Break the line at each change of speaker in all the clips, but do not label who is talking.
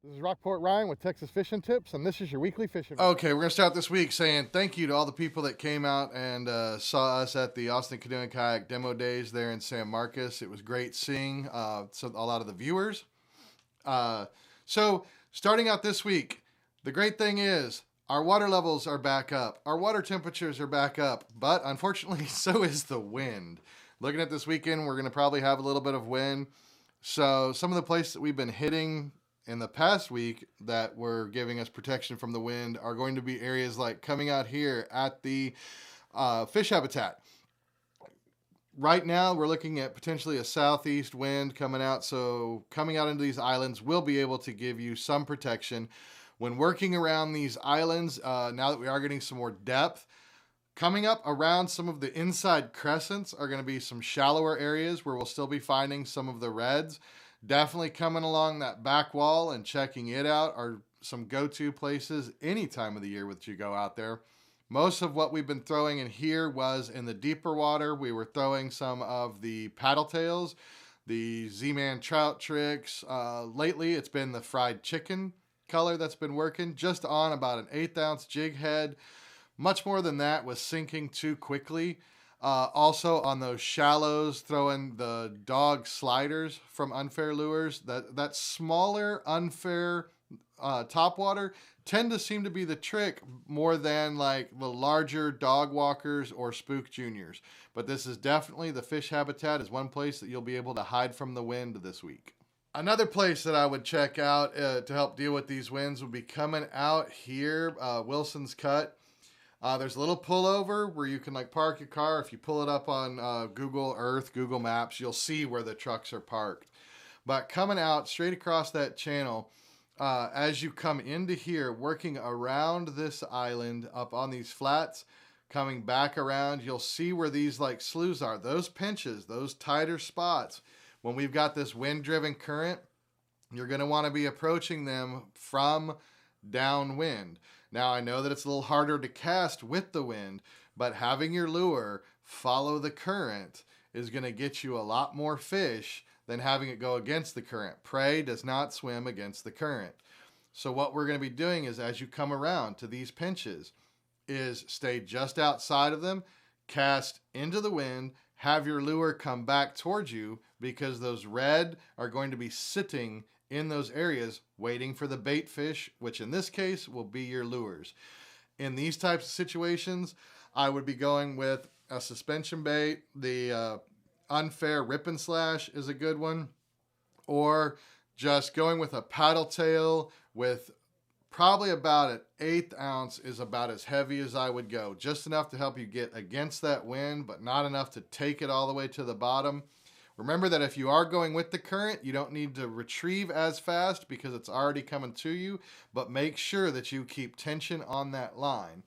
This is Rockport Ryan with Texas Fishing Tips, and this is your weekly fishing.
Okay, we're going to start this week saying thank you to all the people that came out and saw us at the Austin Canoe and Kayak Demo Days there in San Marcos. It was great seeing a lot of the viewers. So, starting out this week, the great thing is our water levels are back up. Our water temperatures are back up, but unfortunately, so is the wind. Looking at this weekend, we're going to probably have a little bit of wind. So, some of the places that we've been hitting in the past week that were giving us protection from the wind are going to be areas like coming out here at the fish habitat. Right now, we're looking at potentially a southeast wind coming out. So coming out into these islands will be able to give you some protection. When working around these islands, now that we are getting some more depth, coming up around some of the inside crescents are going to be some shallower areas where we'll still be finding some of the reds. Definitely coming along that back wall and checking it out are some go-to places any time of the year that you go out there. Most of what we've been throwing in here was in the deeper water. We were throwing some of the paddle tails, the Z-Man trout tricks. Lately, it's been the fried chicken color that's been working, just on about an 1/8 ounce jig head. Much more than that was sinking too quickly. Also on those shallows, throwing the dog sliders from Unfair Lures. That smaller Unfair topwater tend to seem to be the trick more than like the larger dog walkers or spook juniors. But this is definitely the fish habitat is one place that you'll be able to hide from the wind this week. Another place that I would check out to help deal with these winds would be coming out here, Wilson's Cut. There's a little pullover where you can like park your car. If you pull it up on Google Earth, Google Maps, you'll see where the trucks are parked. But coming out straight across that channel, as you come into here, working around this island up on these flats, coming back around, you'll see where these like sloughs are. Those pinches, those tighter spots. When we've got this wind-driven current, you're going to want to be approaching them from downwind. Now, I know that it's a little harder to cast with the wind, but having your lure follow the current is going to get you a lot more fish than having it go against the current. Prey does not swim against the current. So what we're going to be doing is as you come around to these pinches is stay just outside of them, cast into the wind, have your lure come back towards you because those red are going to be sitting in those areas waiting for the bait fish, which in this case will be your lures. In these types of situations, I would be going with a suspension bait. The Unfair Rip and Slash is a good one. Or just going with a paddle tail with probably about an 1/8 ounce is about as heavy as I would go. Just enough to help you get against that wind, but not enough to take it all the way to the bottom. Remember that if you are going with the current, you don't need to retrieve as fast because it's already coming to you, but make sure that you keep tension on that line.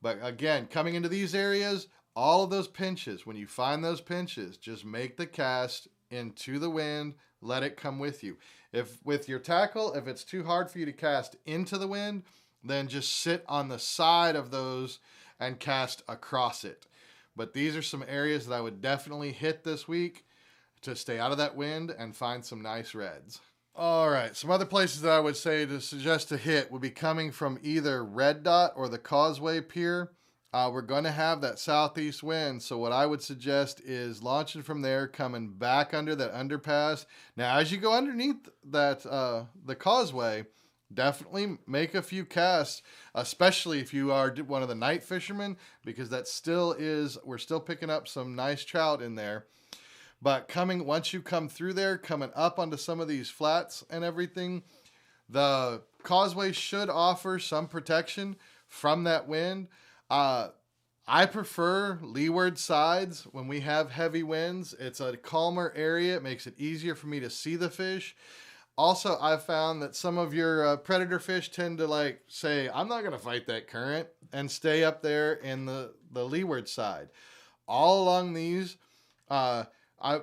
But again, coming into these areas, all of those pinches, when you find those pinches, just make the cast into the wind, let it come with you. If with your tackle, if it's too hard for you to cast into the wind, then just sit on the side of those and cast across it. But these are some areas that I would definitely hit this week to stay out of that wind and find some nice reds. All right, some other places that I would say to suggest to hit would be coming from either Red Dot or the Causeway Pier. We're going to have that southeast wind, so what I would suggest is launching from there, coming back under that underpass. Now, as you go underneath that the causeway, definitely make a few casts, especially if you are one of the night fishermen, because that still is, we're still picking up some nice trout in there. But once you come through there, coming up onto some of these flats and everything, the causeway should offer some protection from that wind. I prefer leeward sides when we have heavy winds. It's a calmer area. It makes it easier for me to see the fish. Also, I've found that some of your predator fish tend to like say, I'm not going to fight that current and stay up there in the leeward side. All along these,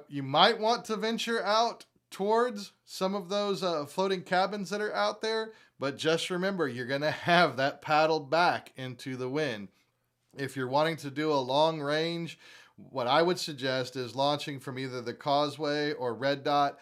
you might want to venture out towards some of those floating cabins that are out there, but just remember, you're going to have that paddled back into the wind. If you're wanting to do a long range, what I would suggest is launching from either the Causeway or Red Dot,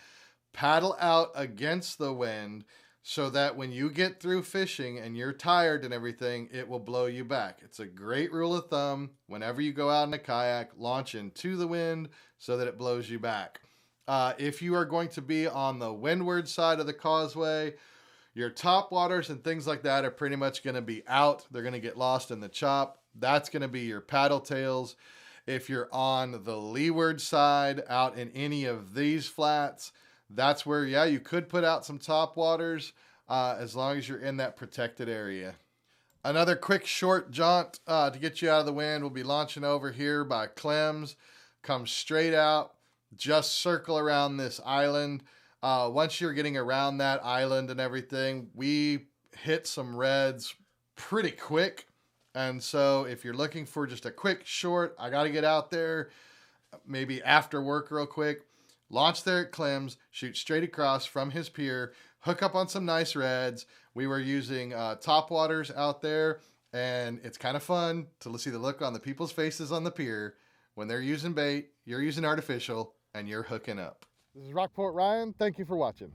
paddle out against the wind, so that when you get through fishing and you're tired and everything, it will blow you back. It's a great rule of thumb. Whenever you go out in a kayak, launch into the wind so that it blows you back. If you are going to be on the windward side of the causeway, your top waters and things like that are pretty much going to be out. They're going to get lost in the chop. That's going to be your paddle tails. If you're on the leeward side out in any of these flats, that's where, yeah, you could put out some top waters as long as you're in that protected area. Another quick short jaunt to get you out of the wind. We'll be launching over here by Clem's. Come straight out, just circle around this island. Once you're getting around that island and everything, we hit some reds pretty quick. And so if you're looking for just a quick short, I got to get out there maybe after work real quick, launch there at Clem's, shoot straight across from his pier, hook up on some nice reds. We were using top waters out there, and it's kind of fun to see the look on the people's faces on the pier when they're using bait, you're using artificial, and you're hooking up.
This is Rockport Ryan. Thank you for watching.